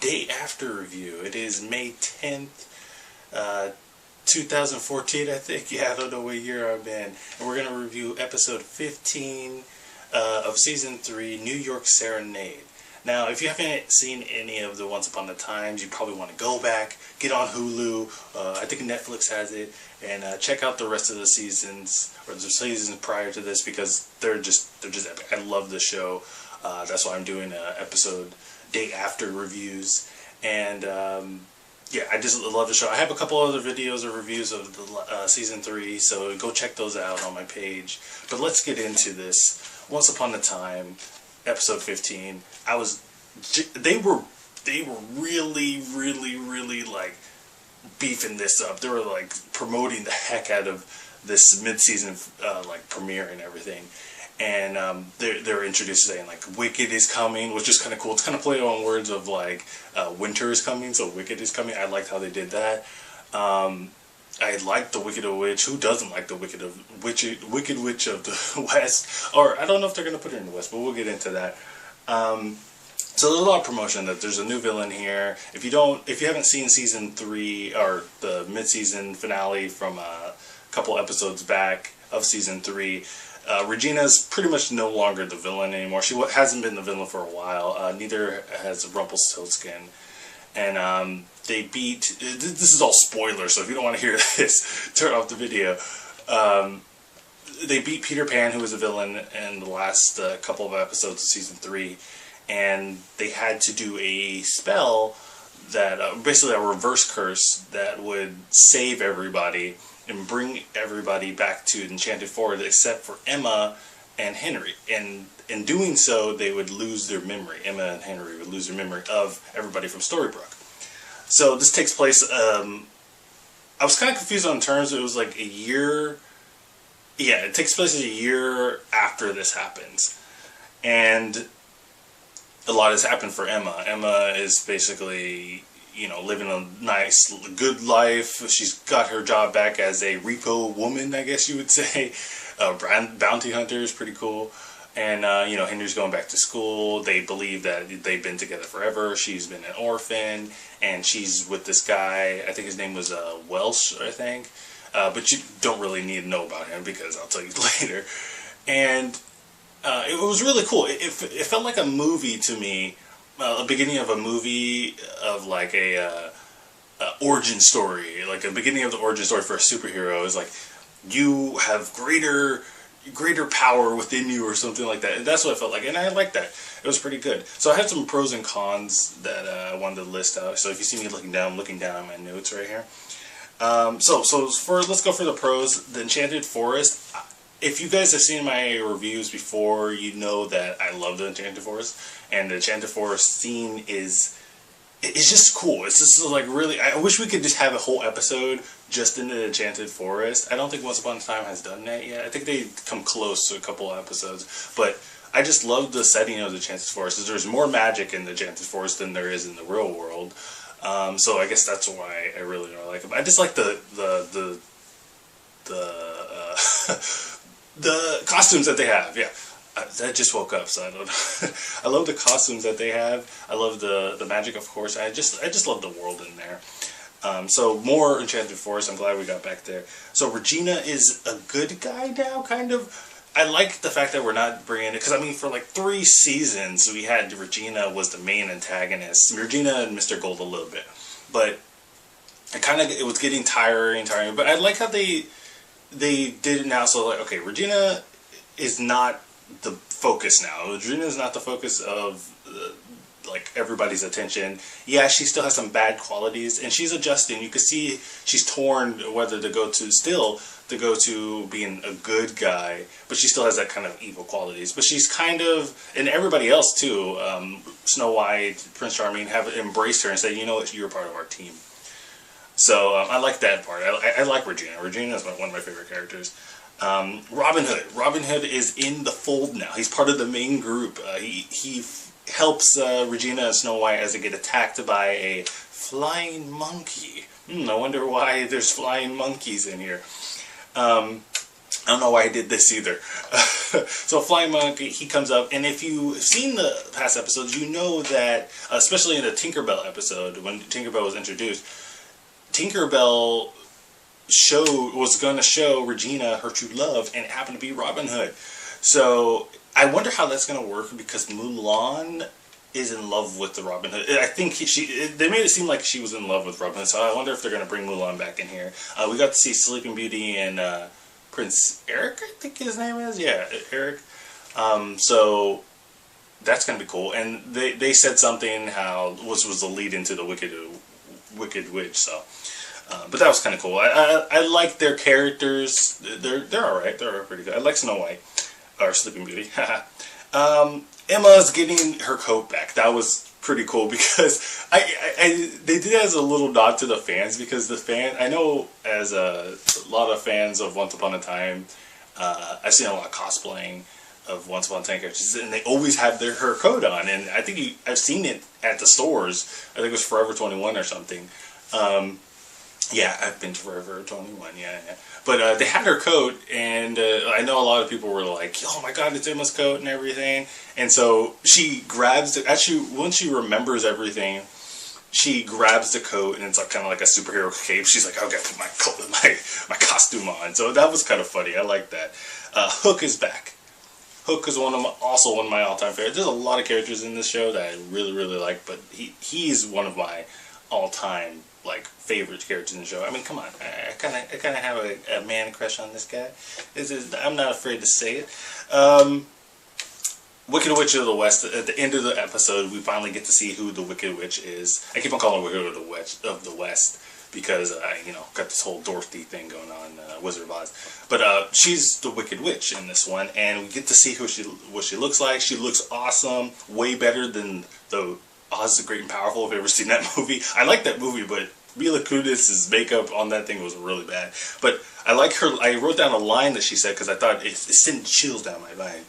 day after review. It is May 10th, 2014, I think. Yeah, I don't know what year I'm in. And we're going to review episode 15 of season 3, New York Serenade. Now, if you haven't seen any of the Once Upon a Times, you probably want to go back, get on Hulu, I think Netflix has it, and check out the rest of the seasons, or the seasons prior to this, because they're just epic. I love the show. That's why I'm doing an episode day after reviews, and yeah, I just love the show. I have a couple other videos or reviews of the season 3, so go check those out on my page. But let's get into this. Once Upon a Time, episode 15. They were really like beefing this up. They were like promoting the heck out of this mid-season like premiere and everything. And they're introduced saying like Wicked is coming, which is kind of cool. It's kind of play on words of like winter is coming, so Wicked is coming. I liked how they did that. I like the Wicked Witch. Who doesn't like the Wicked Witch of the West? Or I don't know if they're gonna put her in the West, but we'll get into that. So there's a lot of promotion that there's a new villain here. If you haven't seen season 3 or the mid-season finale from a couple episodes back of season 3, Regina's pretty much no longer the villain anymore. She hasn't been the villain for a while. Neither has Rumpelstiltskin. And they beat... This is all spoilers, so if you don't want to hear this, turn off the video. They beat Peter Pan, who was a villain in the last couple of episodes of season 3. And they had to do a spell that... basically a reverse curse that would save everybody and bring everybody back to Enchanted Forest except for Emma and Henry. And in doing so, they would lose their memory. Emma and Henry would lose their memory of everybody from Storybrooke. So this takes place... I was kind of confused on terms. It was like a year... Yeah, it takes place a year after this happens. And a lot has happened for Emma. Emma is basically... living a nice, good life. She's got her job back as a repo woman, I guess you would say. Bounty hunter is pretty cool. And, Henry's going back to school. They believe that they've been together forever. She's been an orphan. And she's with this guy. I think his name was Welsh, I think. But you don't really need to know about him because I'll tell you later. And it was really cool. It felt like a movie to me. A beginning of a movie of like a origin story, like a beginning of the origin story for a superhero is like you have greater power within you or something like that. And that's what I felt like, and I like that. It was pretty good. So I had some pros and cons that I wanted to list out. So if you see me looking down on my notes right here. Let's go for the pros. The Enchanted Forest. If you guys have seen my reviews before, you know that I love the Enchanted Forest, and the Enchanted Forest scene it's just cool. It's just like really, I wish we could just have a whole episode just in the Enchanted Forest. I don't think Once Upon a Time has done that yet. I think they come close to a couple of episodes, but I just love the setting of the Enchanted Forest. There's more magic in the Enchanted Forest than there is in the real world, so I guess that's why I really don't like it. I just like the costumes that they have, yeah. I just woke up, so I don't know. I love the costumes that they have. I love the magic, of course. I just love the world in there. So more Enchanted Forest. I'm glad we got back there. So Regina is a good guy now, kind of. I like the fact that we're not bringing it, because I mean, for like 3 seasons, we had Regina was the main antagonist. Regina and Mr. Gold a little bit, but it was getting tiring. But I like how they did it now. So like, okay, Regina is not the focus now. Regina is not the focus of like everybody's attention. Yeah, she still has some bad qualities, and she's adjusting. You can see she's torn whether to go to being a good guy, but she still has that kind of evil qualities. But she's kind of, and everybody else too, Snow White, Prince Charming, have embraced her and said, you know what, you're part of our team. So I like that part. I like Regina. Regina is one of my favorite characters. Robin Hood. Robin Hood is in the fold now. He's part of the main group. He helps Regina and Snow White as they get attacked by a flying monkey. I wonder why there's flying monkeys in here. I don't know why I did this either. So Flying Monk, he comes up, and if you've seen the past episodes, you know that, especially in the Tinkerbell episode, when Tinkerbell was introduced, Tinkerbell was going to show Regina her true love, and it happened to be Robin Hood. So I wonder how that's going to work, because Mulan is in love with the Robin Hood. I think they made it seem like she was in love with Robin Hood, so I wonder if they're going to bring Mulan back in here. We got to see Sleeping Beauty and Prince Eric, I think his name is. Yeah, Eric. So that's going to be cool. And they said something which was the lead into the Wicked Witch. So, but that was kind of cool. I like their characters. They're all right. They're pretty good. I like Snow White or Sleeping Beauty. Emma's getting her coat back. That was pretty cool, because they did it as a little nod to the fans, because I know as a lot of fans of Once Upon a Time, I've seen a lot of cosplaying of Once Upon a Time characters, and they always had her coat on, and I think I've seen it at the stores. I think it was Forever 21 or something. Yeah, I've been to Forever 21, yeah. But they had her coat, and I know a lot of people were like, oh my god, it's Emma's coat and everything. And so she grabs it. Actually, once she remembers everything, she grabs the coat, and it's like kind of like a superhero cape. She's like, okay, put my coat, my costume on. So that was kind of funny. I like that. Hook is back. Hook is also one of my all-time favorites. There's a lot of characters in this show that I really, really like, but he's one of my all-time favorite characters in the show. I mean, come on, I kind of have a man crush on this guy. I'm not afraid to say it. Wicked Witch of the West. At the end of the episode, we finally get to see who the Wicked Witch is. I keep on calling her Wicked Witch of the West because I, got this whole Dorothy thing going on, Wizard of Oz. But she's the Wicked Witch in this one, and we get to see what she looks like. She looks awesome, way better than the Oz the Great and Powerful. If you've ever seen that movie, I like that movie, but Mila Kunis's makeup on that thing was really bad. But I like her. I wrote down a line that she said because I thought it sent chills down my line.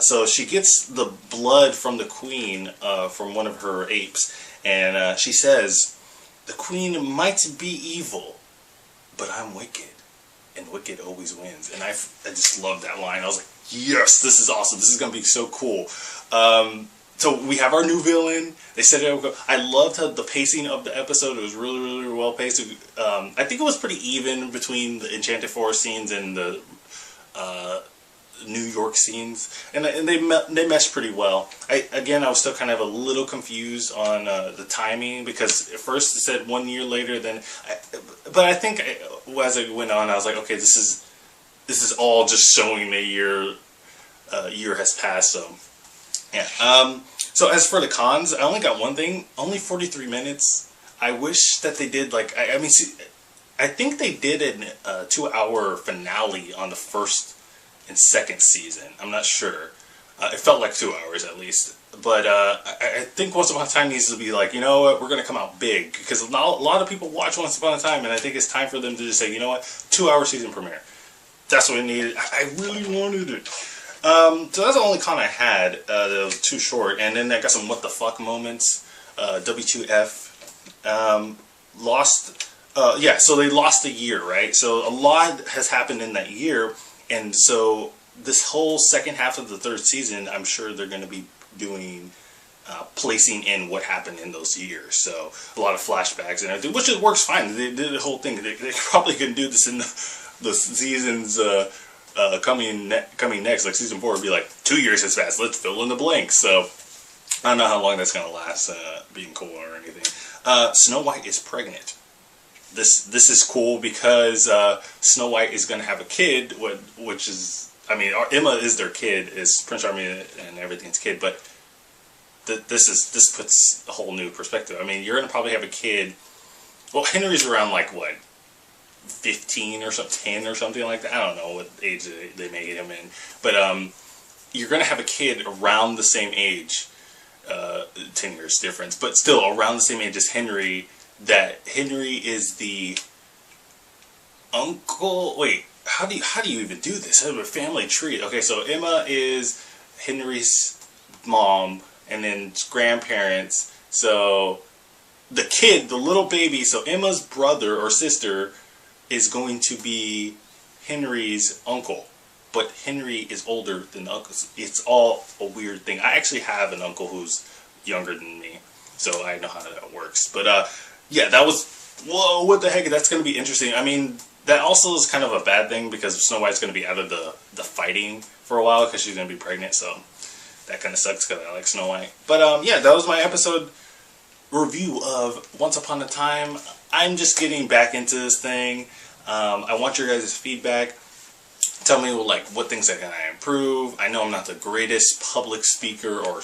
So she gets the blood from the queen from one of her apes, and she says, "The queen might be evil, but I'm wicked, and wicked always wins." And I just love that line. I was like, yes, this is awesome. This is going to be so cool. So we have our new villain. They said it. I loved how the pacing of the episode. It was really, really well paced. I think it was pretty even between the Enchanted Forest scenes and the New York scenes, and they meshed pretty well. I was still kind of a little confused on the timing, because at first it said 1 year later. But I think as it went on, I was like, okay, this is all just showing the year has passed. So yeah. So as for the cons, I only got one thing. Only 43 minutes. I wish that they did I think they did a 2-hour finale on the first and second season. I'm not sure. It felt like 2 hours at least. But I think Once Upon a Time needs to be like, you know what, we're going to come out big. Because a lot of people watch Once Upon a Time, and I think it's time for them to just say, you know what, 2-hour season premiere. That's what we needed. I really wanted it. So that's the only con I had. That was too short. And then I got some what the fuck moments. W2F. So they lost a year, right? So a lot has happened in that year. And so this whole second half of the third season, I'm sure they're going to be doing, placing in what happened in those years. So a lot of flashbacks and everything, which it works fine. They did the whole thing. They probably can do this in the seasons coming next. Like season 4 would be like 2 years has passed. Let's fill in the blanks. So I don't know how long that's going to last, being cool or anything. Snow White is pregnant. This is cool because Snow White is going to have a kid, which is, Emma is their kid, is Prince Charming and everything's kid, but this puts a whole new perspective. You're going to probably have a kid. Well, Henry's around 15 or something, 10 or something like that. I don't know what age they may get him in, but you're going to have a kid around the same age, 10 years difference, but still around the same age as Henry. That Henry is the uncle. Wait, how do you even do this? I have a family tree. Okay, so Emma is Henry's mom, and then grandparents. So the kid, the little baby. So Emma's brother or sister is going to be Henry's uncle, but Henry is older than the uncles. It's all a weird thing. I actually have an uncle who's younger than me, so I know how that works. But yeah, that was, whoa, what the heck? That's going to be interesting. I mean, that also is kind of a bad thing because Snow White's going to be out of the fighting for a while because she's going to be pregnant, so that kind of sucks because I like Snow White. But yeah, that was my episode review of Once Upon a Time. I'm just getting back into this thing. I want your guys' feedback. Tell me like what things I can improve. I know I'm not the greatest public speaker, or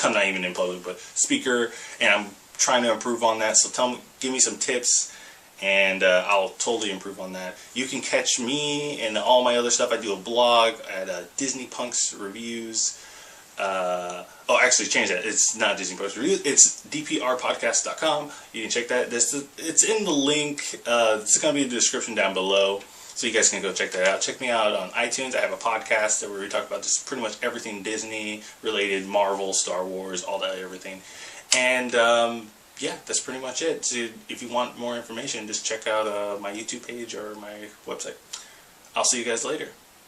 I'm not even in public, but speaker, and I'm trying to improve on that. So give me some tips, and I'll totally improve on that. You can catch me and all my other stuff. I do a blog at Disney Punks Reviews. Oh, actually, change that. It's not Disney Punks Reviews. It's dprpodcast.com. You can check that. It's in the link. It's going to be in the description down below, so you guys can go check that out. Check me out on iTunes. I have a podcast where we talk about just pretty much everything Disney related, Marvel, Star Wars, all that, everything. And yeah, that's pretty much it. So if you want more information, just check out my YouTube page or my website. I'll see you guys later.